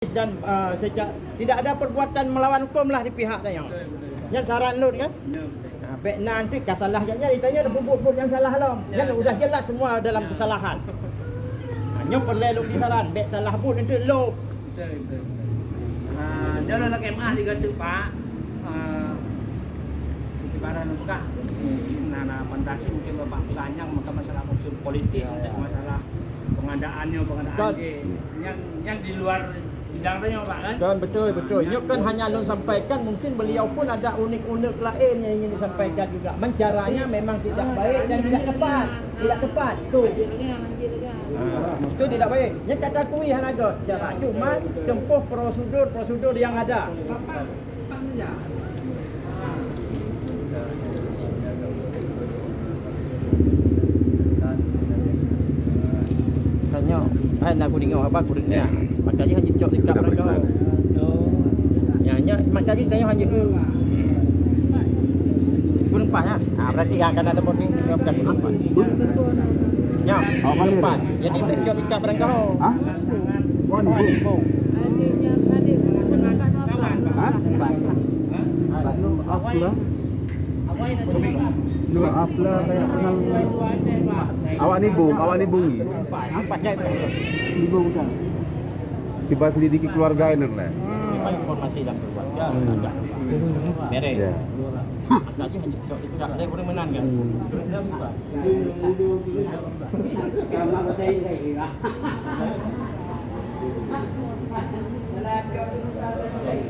dan tidak ada perbuatan melawan hukum lah di pihak saya. Yang saran lu kan? Baik nanti kasalah nya ditanya ada bubuk yang salah lah. Kan udah jelas semua dalam kesalahan. Hanya perlu disaran, baik salah pun itu lo. Jalan nak MA juga tu Pak. Sebarang buka. Nana fantasi mungkin Bapak tanya maka masalah unsur politis, masalah pengadaannya yang di luar bidangnya Pak kan? Betul. Nyok kan hanya Alun sampaikan, mungkin beliau pun ada unik-unik lain yang ingin disampaikan juga. Caranya memang tidak baik dan tidak tepat. Tu. Itu tidak baik. Yang kata akui hanaga cara cuma tempuh prosedur yang ada. Hanya nak kuning apa kurangnya. Makanya hanya cok dekat mereka. Ya, makanya tanya hanya kurang empat ya. Berarti yang akan ada bodi bukan kurang empat. Ya, kurang empat. Jadi cok dekat mereka. Hah? Wan bu. Adiknya adik menggunakan apa? Afla. Lu afla kayak kenal. Awak ni bungi. Pakai Ni bung kan. Coba selidiki keluarga ini lah. informasi dalam keluarga. Beres. Ya. Makanya hanya cok dekat dia boleh menang kan.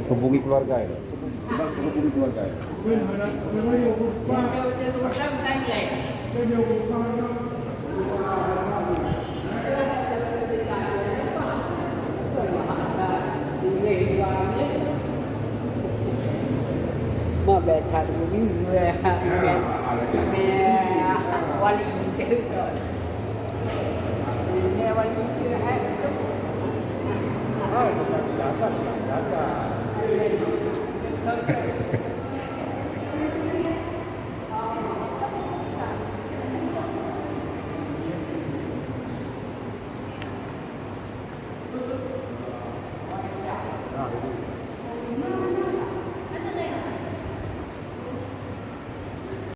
Hubungi keluarga ini. Coba hubungi keluarga ini. Mà về thật với người mẹ qua lì chứ rồi mẹ qua lì chưa hay